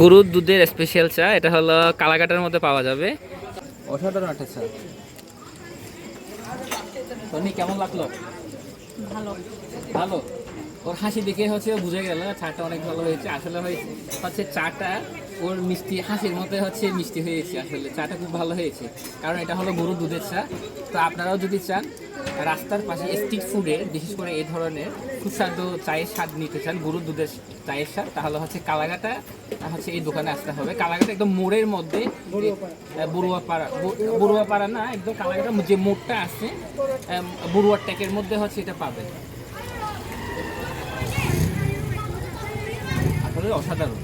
গরুর দুধের স্পেশাল চা, এটা হলো কালাকাটার মধ্যে পাওয়া যাবে। অসাধারণ একটা চা। তনি কেমন লাগলো? ভালো। ভালো। ওর হাসি দেখে হচ্ছে বুঝে গেল চাটা অনেক ভালো হয়েছে। আসলে হচ্ছে চাটা ওর মিষ্টি হাসির মধ্যে হচ্ছে মিষ্টি হয়েছে। আসলে চাটা খুব ভালো হয়েছে, কারণ এটা হলো গরুর দুধের চা। তো আপনারাও যদি চান রাস্তার পাশে স্ট্রিট ফুডে বিশেষ করে এই ধরনের সুস্বাদু চায়ের স্বাদ নিতে চান, গরুর দুধের চায়ের স্বাদ, তাহলে হচ্ছে কালাঘাটা হচ্ছে এই দোকানে আসতে হবে। কালাঘাটা একদম মোড়ের মধ্যে, বড়ুয়াপাড়া না, একদম কালাঘাটা যে মোড়টা আছে বড়ুয়ার ট্যাকের মধ্যে হচ্ছে এটা পাবেন। আসলে অসাধারণ।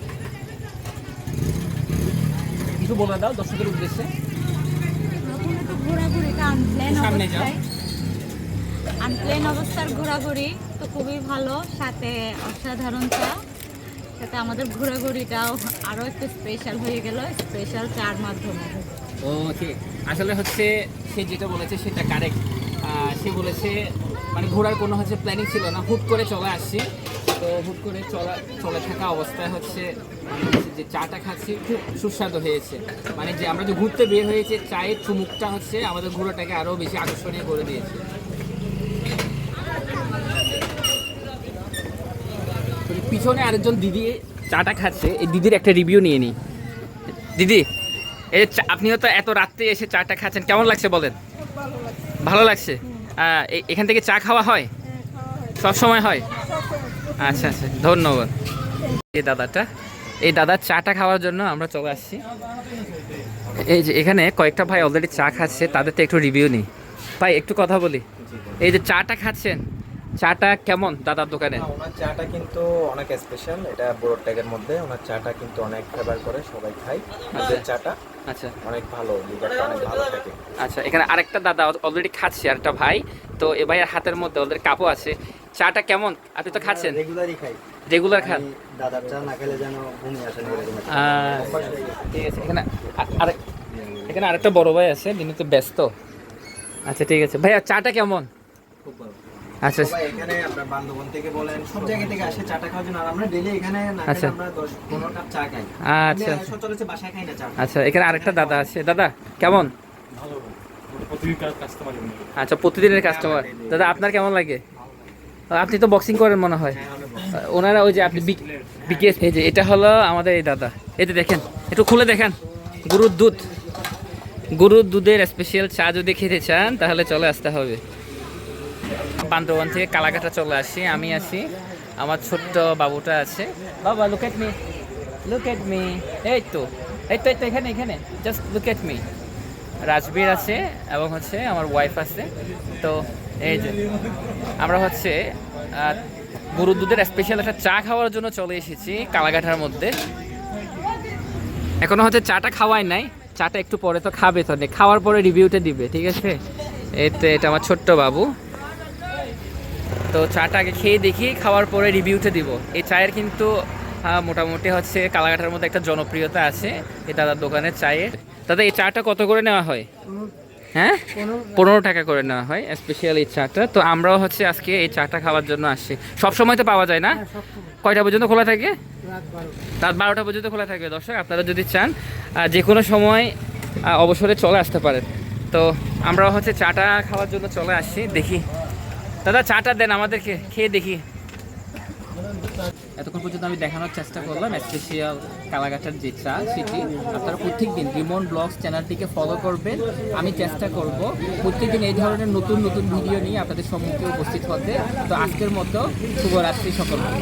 কিছু বলে দাও দর্শকের উদ্দেশ্যে। সামনে যাও। আনপ্লেন অবস্থার ঘোরাঘুরি তো খুবই ভালো, সাথে অসাধারণ চা, সাথে আমাদের ঘোরাঘুরিটাও আরো একটু স্পেশাল হয়ে গেল স্পেশাল চার মাধ্যমে। ওকে, আসলে হচ্ছে সে যেটা বলেছে সেটা কারেক্ট। সে বলেছে মানে ঘোরার কোনো হচ্ছে প্ল্যানিং ছিল না, হুট করে চলে আসছি। তো হুট করে চলে থাকা অবস্থায় হচ্ছে যে চাটা খাচ্ছি খুব সুস্বাদু হয়েছে। মানে যে আমরা যে ঘুরতে বের হয়েছে, চায়ের চুমুকটা হচ্ছে আমাদের ঘোরাটাকে আরও বেশি আকর্ষণীয় করে দিয়েছে। পিছনে আরেকজন দিদি চাটা খাচ্ছে, এই দিদির একটা রিভিউ নিয়ে নিই। দিদি, এই আপনিও তো এত রাত্রে এসে চাটা খাচ্ছেন, কেমন লাগছে বলেন? ভালো লাগছে। এখান থেকে চা খাওয়া হয়? সব সময় হয়? আচ্ছা আচ্ছা, ধন্যবাদ। এই দাদার চাটা খাওয়ার জন্য আমরা চলে আসছি। এই যে এখানে কয়েকটা ভাই অলরেডি চা খাচ্ছে, তাদের তো একটু রিভিউ নিই। ভাই একটু কথা বলি। এই যে চাটা খাচ্ছেন, চাটা কেমন দাদার দোকানে? ওনার চাটা কিন্তু অনেক স্পেশাল, এটা বড় ট্যাগের মধ্যে। ওনার চাটা কিন্তু অনেক ফেভার করে, সবাই খায়। ওদের চাটা আচ্ছা অনেক ভালো, লিভারটা অনেক ভালো থাকে। আচ্ছা, এখানে আরেকটা দাদা অলরেডি খাচ্ছে, আরেকটা ভাই। তো এ ভাইয়ের হাতের মধ্যে অলরেডি কাপও আছে। চাটা কেমন? আপনি তো খাচ্ছেন? রেগুলারই খাই। রেগুলার খান? দাদার চা না খেলে যেন ঘুমিয়ে আসে না। ঠিক আছে। এখানে আরেকটা বড় ভাই আছে, তিনি তো ব্যস্ত। আচ্ছা ঠিক আছে ভাইয়া, চাটা কেমন? খুব ভালো। আচ্ছা সবাই এখানে আপনার বান্দরবান থেকে বলেন, সব জায়গা থেকে আসে চাটা খাওয়ার জন্য। আর আমরা ডেইলি এখানে না খেলে আমরা 10-15 কাপ চা খাই। আচ্ছা সচরাচর বাসায় খাই না চা। আচ্ছা, এখানে আরেকটা দাদা আছে। দাদা কেমন? ভালো, প্রতিদিনকার কাস্টমার। আচ্ছা, প্রতিদিনের কাস্টমার। দাদা আপনার কেমন লাগে? আপনি তো বক্সিং করেন মনে হয়। ওনারা ওই যে আপনি বিকেএস, এই যে এটা হলো আমাদের এই দাদা। এই যে দেখেন, একটু খুলে দেখেন। গরুর দুধের স্পেশাল চা যদি খেতে চান তাহলে চলে আসতে হবে। বান্দরবান থেকে কালাঘাটা চলে আসি, আমি আছি, আমার ছোট্ট বাবুটা আছে। বাবা লুক এট মি। এই তো এখানে just look at me. Rajbir আছে এবং হচ্ছে আমার ওয়াইফ আছে। তো এই যে আমরা হচ্ছে গরুর দুধের স্পেশাল একটা চা খাওয়ার জন্য চলে এসেছি কালাঘাটার মধ্যে। এখনো হচ্ছে চাটা খাওয়াই নাই, চাটা একটু পরে তো খাবে, তো খাওয়ার পরে রিভিউটা দিবে, ঠিক আছে? এটা আমার ছোট্ট বাবু। তো চাটা আগে খেয়ে দেখি, খাওয়ার পরে রিভিউটা দিব। এই চায়ের কিন্তু মোটামুটি হচ্ছে কালাঘাটার মধ্যে একটা জনপ্রিয়তা আছে এই দাদার দোকানের চায়ের। দাদা এই চাটা কত করে নেওয়া হয়? হ্যাঁ, 15 টাকা করে নেওয়া হয় স্পেশাল এই চাটা। তো আমরাও হচ্ছে আজকে এই চাটা খাওয়ার জন্য আসছি। সব সময় তো পাওয়া যায় না? কয়টা পর্যন্ত খোলা থাকে? রাত 12টা পর্যন্ত খোলা থাকে। দর্শক আপনারা যদি চান যে কোনো সময় অবসরে চলে আসতে পারেন। তো আমরাও হচ্ছে চাটা খাওয়ার জন্য চলে আসছি। দেখি দাদা চাটা দেন আমাদেরকে, খেয়ে দেখি। এতক্ষণ পর্যন্ত আমি দেখানোর চেষ্টা করলাম স্পেশাল কালাঘাটার যে চা, সেটি আপনারা প্রত্যেকদিন রিমন ব্লগস চ্যানেলটিকে ফলো করবেন। আমি চেষ্টা করব প্রত্যেকদিন এই ধরনের নতুন নতুন ভিডিও নিয়ে আপনাদের সম্মুখে উপস্থিত হতে। তো আজকের মতো শুভরাত্রি সকলকে।